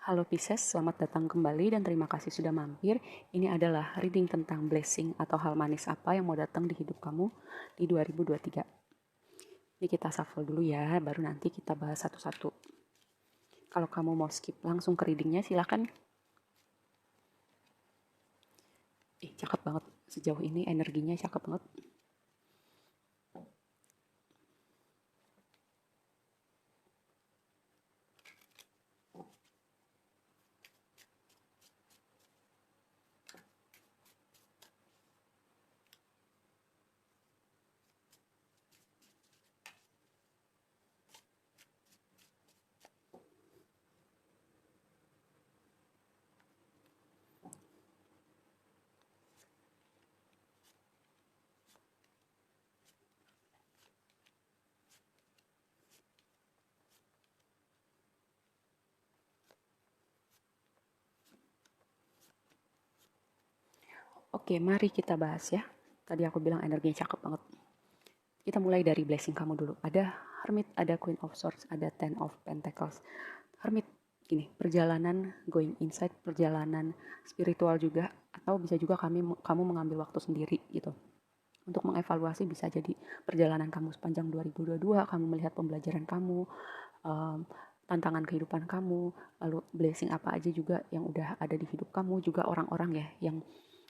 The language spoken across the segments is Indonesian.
Halo Pisces, selamat datang kembali dan terima kasih sudah mampir. Ini adalah reading tentang blessing atau hal manis apa yang mau datang di hidup kamu di 2023. Ini kita shuffle dulu ya, baru nanti kita bahas satu-satu. Kalau kamu mau skip langsung ke readingnya silahkan. Cakep banget. Sejauh ini energinya cakep banget. Oke, mari kita bahas ya. Tadi aku bilang energinya cakep banget. Kita mulai dari blessing kamu dulu. Ada Hermit, ada Queen of Swords, ada Ten of Pentacles. Hermit, gini, perjalanan going inside, perjalanan spiritual juga, atau bisa juga kamu mengambil waktu sendiri gitu. Untuk mengevaluasi bisa jadi perjalanan kamu sepanjang 2022, kamu melihat pembelajaran kamu, tantangan kehidupan kamu, lalu blessing apa aja juga yang udah ada di hidup kamu, juga orang-orang ya yang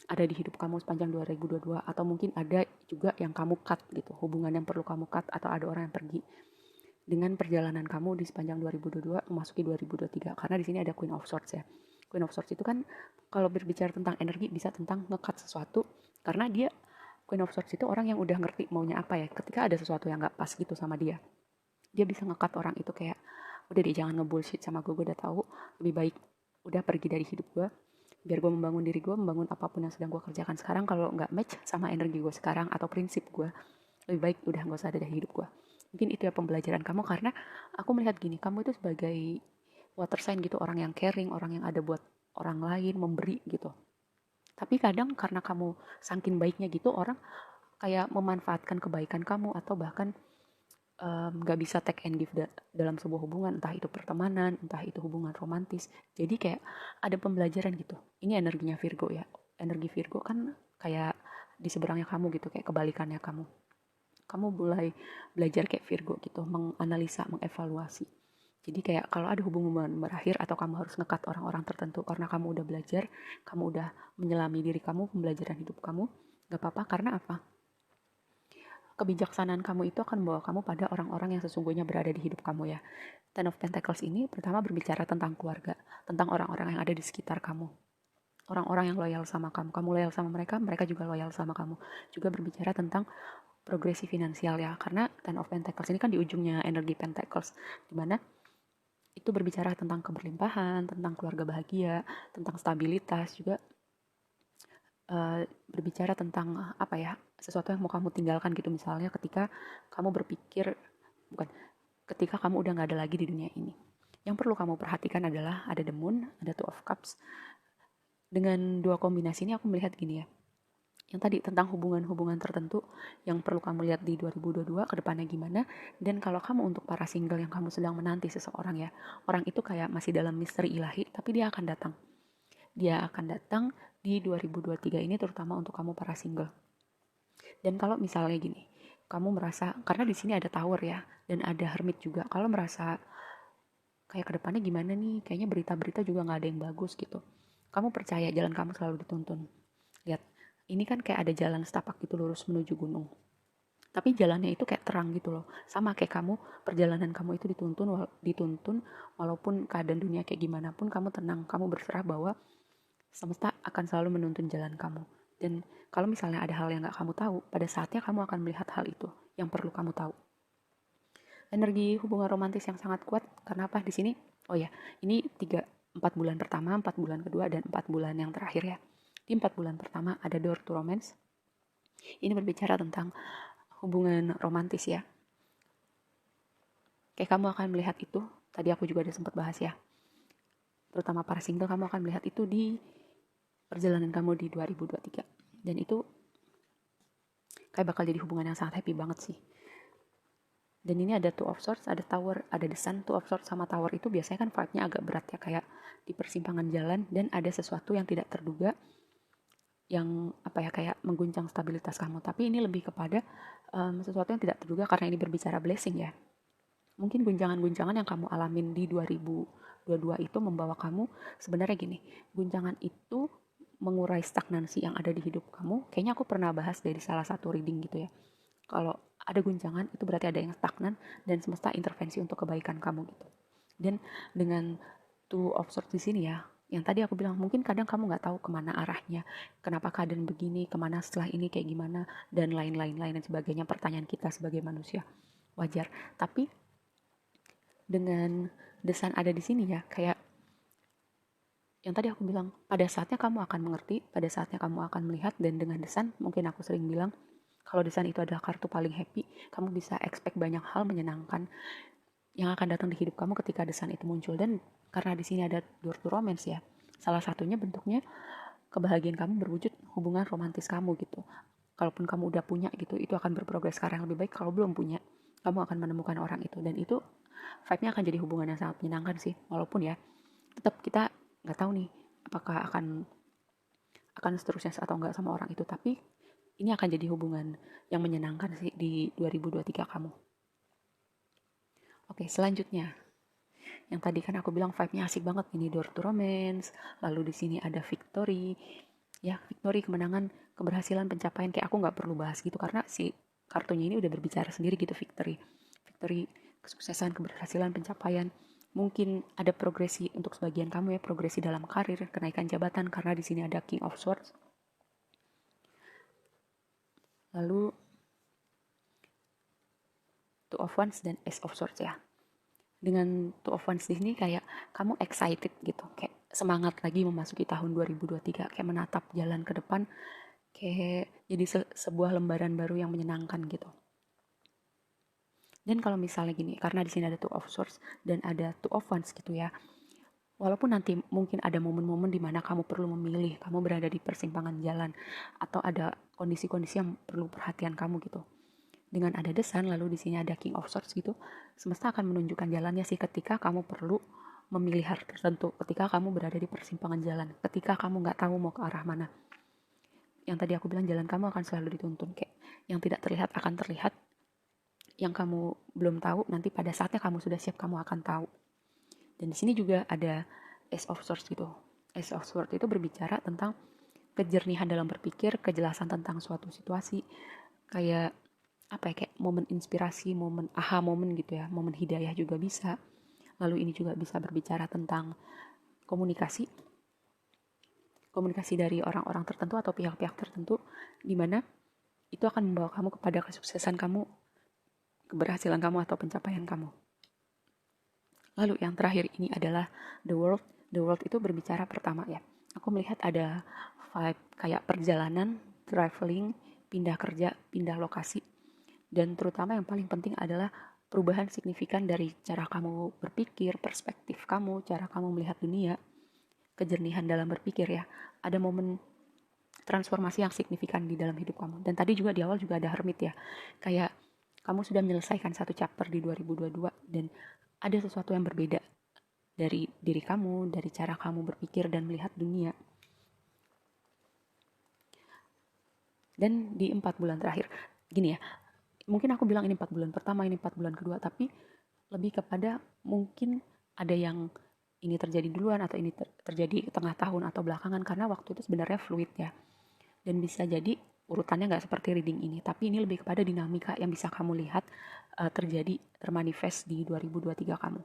ada di hidup kamu sepanjang 2022, atau mungkin ada juga yang kamu cut gitu, hubungan yang perlu kamu cut, atau ada orang yang pergi dengan perjalanan kamu di sepanjang 2022 memasuki 2023. Karena di sini ada Queen of Swords ya. Queen of Swords itu kan kalau berbicara tentang energi bisa tentang nge-cut sesuatu, karena dia Queen of Swords itu orang yang udah ngerti maunya apa ya. Ketika ada sesuatu yang gak pas gitu sama dia bisa nge-cut orang itu, kayak udah deh jangan nge-bullshit sama gue udah tahu, lebih baik udah pergi dari hidup gue, biar gue membangun diri gue, membangun apapun yang sedang gue kerjakan sekarang. Kalau nggak match sama energi gue sekarang atau prinsip gue, lebih baik udah gak usah ada di hidup gue. Mungkin itu ya pembelajaran kamu, karena aku melihat gini, kamu itu sebagai water sign gitu, orang yang caring, orang yang ada buat orang lain, memberi gitu. Tapi kadang karena kamu saking baiknya gitu, orang kayak memanfaatkan kebaikan kamu, atau bahkan gak bisa take and give dalam sebuah hubungan, entah itu pertemanan, entah itu hubungan romantis. Jadi kayak ada pembelajaran gitu. Ini energinya Virgo ya. Energi Virgo kan kayak di seberangnya kamu gitu, kayak kebalikannya kamu. Kamu mulai belajar kayak Virgo gitu, menganalisa, mengevaluasi. Jadi kayak kalau ada hubungan berakhir atau kamu harus ngekat orang-orang tertentu karena kamu udah belajar, kamu udah menyelami diri kamu, pembelajaran hidup kamu, gak apa-apa. Karena apa? Kebijaksanaan kamu itu akan membawa kamu pada orang-orang yang sesungguhnya berada di hidup kamu ya. Ten of Pentacles ini pertama berbicara tentang keluarga, tentang orang-orang yang ada di sekitar kamu. Orang-orang yang loyal sama kamu, kamu loyal sama mereka, mereka juga loyal sama kamu. Juga berbicara tentang progresi finansial ya, karena Ten of Pentacles ini kan di ujungnya energi Pentacles, dimana itu berbicara tentang keberlimpahan, tentang keluarga bahagia, tentang stabilitas, juga berbicara tentang apa ya, sesuatu yang mau kamu tinggalkan gitu. Misalnya ketika kamu berpikir, ketika kamu udah gak ada lagi di dunia ini. Yang perlu kamu perhatikan adalah ada the moon, ada two of cups. Dengan dua kombinasi ini aku melihat gini ya, yang tadi tentang hubungan-hubungan tertentu yang perlu kamu lihat di 2022 ke depannya gimana. Dan kalau kamu untuk para single yang kamu sedang menanti seseorang ya, orang itu kayak masih dalam misteri ilahi, tapi dia akan datang. Dia akan datang di 2023 ini, terutama untuk kamu para single. Dan kalau misalnya gini, kamu merasa, karena di sini ada Tower ya, dan ada Hermit juga, kalau merasa kayak kedepannya gimana nih, kayaknya berita-berita juga nggak ada yang bagus gitu, kamu percaya jalan kamu selalu dituntun. Lihat, ini kan kayak ada jalan setapak gitu lurus menuju gunung, tapi jalannya itu kayak terang gitu loh. Sama kayak kamu, perjalanan kamu itu dituntun walaupun keadaan dunia kayak gimana pun, kamu tenang, kamu berserah bahwa semesta akan selalu menuntun jalan kamu. Dan kalau misalnya ada hal yang gak kamu tahu, pada saatnya kamu akan melihat hal itu yang perlu kamu tahu. Energi hubungan romantis yang sangat kuat. Kenapa di sini? Oh ya, ini 4 bulan pertama, 4 bulan kedua, dan 4 bulan yang terakhir ya. Di 4 bulan pertama ada door to romance. Ini berbicara tentang hubungan romantis ya. Kayak kamu akan melihat itu, tadi aku juga udah sempat bahas ya. Terutama para single, kamu akan melihat itu di perjalanan kamu di 2023. Dan itu kayak bakal jadi hubungan yang sangat happy banget sih. Dan ini ada Two of Swords, ada Tower, ada The Sun. Two of Swords sama Tower itu biasanya kan vibe-nya agak berat ya, kayak di persimpangan jalan dan ada sesuatu yang tidak terduga yang apa ya, kayak mengguncang stabilitas kamu. Tapi ini lebih kepada sesuatu yang tidak terduga karena ini berbicara blessing ya. Mungkin guncangan-guncangan yang kamu alamin di 2022 itu membawa kamu sebenarnya gini, guncangan itu mengurai stagnansi yang ada di hidup kamu. Kayaknya aku pernah bahas dari salah satu reading gitu ya. Kalau ada guncangan itu berarti ada yang stagnan dan semesta intervensi untuk kebaikan kamu gitu. Dan dengan Two of Swords di sini ya, yang tadi aku bilang mungkin kadang kamu nggak tahu kemana arahnya, kenapa keadaan begini, kemana setelah ini kayak gimana, dan lain-lain dan sebagainya. Pertanyaan kita sebagai manusia wajar. Tapi dengan desain ada di sini ya, kayak yang tadi aku bilang, pada saatnya kamu akan mengerti, pada saatnya kamu akan melihat, dan dengan desain mungkin aku sering bilang kalau desain itu adalah kartu paling happy, kamu bisa expect banyak hal menyenangkan yang akan datang di hidup kamu ketika desain itu muncul. Dan karena di sini ada door to romance ya, salah satunya bentuknya kebahagiaan kamu berwujud hubungan romantis kamu gitu. Kalaupun kamu udah punya gitu, itu akan berprogres sekarang lebih baik. Kalau belum punya, kamu akan menemukan orang itu, dan itu vibe-nya akan jadi hubungan yang sangat menyenangkan sih. Walaupun ya tetap kita nggak tahu nih apakah akan seterusnya atau enggak sama orang itu, tapi ini akan jadi hubungan yang menyenangkan sih di 2023 kamu. Oke, selanjutnya yang tadi kan aku bilang vibe-nya asik banget, ini door to romance, lalu di sini ada victory. Ya, victory, kemenangan, keberhasilan, pencapaian. Kayak aku nggak perlu bahas gitu karena si kartunya ini udah berbicara sendiri gitu. Victory, kesuksesan, keberhasilan, pencapaian. Mungkin ada progresi untuk sebagian kamu ya, progresi dalam karir, kenaikan jabatan karena di sini ada King of Swords. Lalu Two of Wands dan Ace of Swords ya. Dengan Two of Wands di sini kayak kamu excited gitu, kayak semangat lagi memasuki tahun 2023, kayak menatap jalan ke depan, kayak jadi sebuah lembaran baru yang menyenangkan gitu. Dan kalau misalnya gini, karena di sini ada Two of Swords dan ada Two of Wands gitu ya, walaupun nanti mungkin ada momen-momen di mana kamu perlu memilih, kamu berada di persimpangan jalan, atau ada kondisi-kondisi yang perlu perhatian kamu gitu. Dengan ada The Sun, lalu di sini ada King of Swords gitu, semesta akan menunjukkan jalannya sih ketika kamu perlu memilih hal tertentu, ketika kamu berada di persimpangan jalan, ketika kamu nggak tahu mau ke arah mana. Yang tadi aku bilang jalan kamu akan selalu dituntun, kayak yang tidak terlihat akan terlihat, yang kamu belum tahu nanti pada saatnya kamu sudah siap kamu akan tahu. Dan di sini juga ada Ace of Swords gitu. Ace of Swords itu berbicara tentang kejernihan dalam berpikir, kejelasan tentang suatu situasi, kayak apa ya, kayak momen inspirasi, momen aha momen gitu ya, momen hidayah juga bisa. Lalu ini juga bisa berbicara tentang komunikasi, komunikasi dari orang-orang tertentu atau pihak-pihak tertentu, di mana itu akan membawa kamu kepada kesuksesan kamu, keberhasilan kamu atau pencapaian kamu. Lalu yang terakhir ini adalah The World. The World itu berbicara pertama ya, aku melihat ada vibe kayak perjalanan, traveling, pindah kerja, pindah lokasi. Dan terutama yang paling penting adalah perubahan signifikan dari cara kamu berpikir, perspektif kamu, cara kamu melihat dunia, kejernihan dalam berpikir ya. Ada momen transformasi yang signifikan di dalam hidup kamu. Dan tadi juga di awal juga ada Hermit ya. Kayak kamu sudah menyelesaikan satu chapter di 2022 dan ada sesuatu yang berbeda dari diri kamu, dari cara kamu berpikir dan melihat dunia. Dan di 4 bulan terakhir, gini ya, mungkin aku bilang ini 4 bulan pertama, ini 4 bulan kedua, tapi lebih kepada mungkin ada yang ini terjadi duluan atau ini terjadi tengah tahun atau belakangan, karena waktu itu sebenarnya fluid ya. Dan bisa jadi urutannya nggak seperti reading ini, tapi ini lebih kepada dinamika yang bisa kamu lihat terjadi, termanifest di 2023 kamu.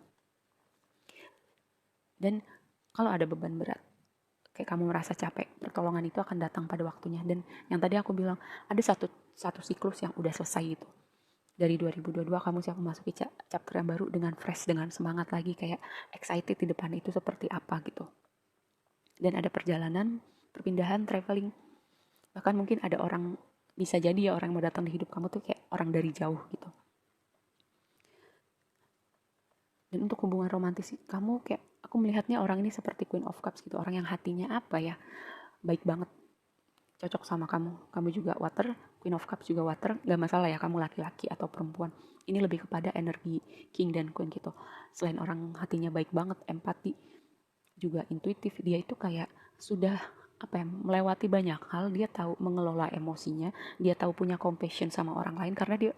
Dan kalau ada beban berat, kayak kamu merasa capek, pertolongan itu akan datang pada waktunya. Dan yang tadi aku bilang, ada satu siklus yang udah selesai itu. Dari 2022 kamu siap memasuki chapter yang baru dengan fresh, dengan semangat lagi, kayak excited di depan itu seperti apa gitu. Dan ada perjalanan, perpindahan, traveling. Bahkan mungkin ada orang, bisa jadi ya orang yang mau datang di hidup kamu tuh kayak orang dari jauh gitu. Dan untuk hubungan romantis kamu, kayak aku melihatnya orang ini seperti Queen of Cups gitu, orang yang hatinya apa ya, baik banget, cocok sama kamu juga water, Queen of Cups juga water, gak masalah ya kamu laki-laki atau perempuan. Ini lebih kepada energi King dan Queen gitu. Selain orang hatinya baik banget, empati, juga intuitif, dia itu kayak sudah apa ya, melewati banyak hal, dia tahu mengelola emosinya, dia tahu punya compassion sama orang lain karena dia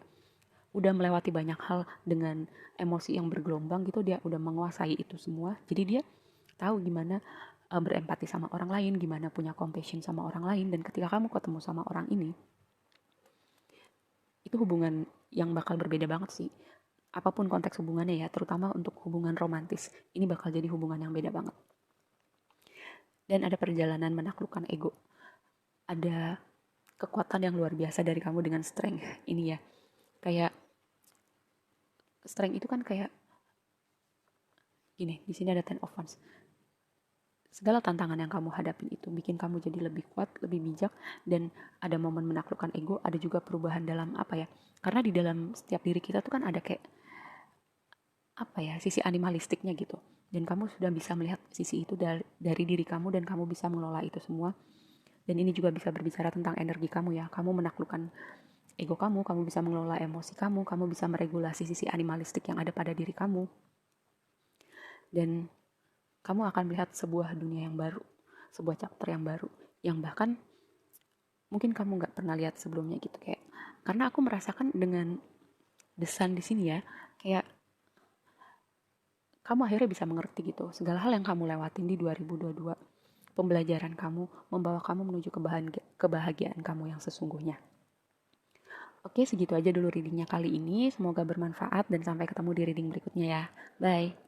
udah melewati banyak hal dengan emosi yang bergelombang gitu, dia udah menguasai itu semua. Jadi dia tahu gimana berempati sama orang lain, gimana punya compassion sama orang lain. Dan ketika kamu ketemu sama orang ini, itu hubungan yang bakal berbeda banget sih. Apapun konteks hubungannya ya, terutama untuk hubungan romantis, ini bakal jadi hubungan yang beda banget. Dan ada perjalanan menaklukkan ego. Ada kekuatan yang luar biasa dari kamu dengan strength ini ya. Kayak strength itu kan kayak gini, di sini ada Ten of Wands. Segala tantangan yang kamu hadapin itu bikin kamu jadi lebih kuat, lebih bijak, dan ada momen menaklukkan ego, ada juga perubahan dalam apa ya? Karena di dalam setiap diri kita tuh kan ada kayak apa ya, sisi animalistiknya gitu. Dan kamu sudah bisa melihat sisi itu dari diri kamu dan kamu bisa mengelola itu semua. Dan ini juga bisa berbicara tentang energi kamu ya. Kamu menaklukkan ego kamu bisa mengelola emosi kamu bisa meregulasi sisi animalistik yang ada pada diri kamu. Dan kamu akan melihat sebuah dunia yang baru, sebuah chapter yang baru, yang bahkan mungkin kamu nggak pernah lihat sebelumnya gitu kayak. Karena aku merasakan dengan desain di sini ya, kayak kamu akhirnya bisa mengerti gitu segala hal yang kamu lewatin di 2022. Pembelajaran kamu membawa kamu menuju kebahagiaan kamu yang sesungguhnya. Oke, segitu aja dulu readingnya kali ini. Semoga bermanfaat dan sampai ketemu di reading berikutnya ya. Bye.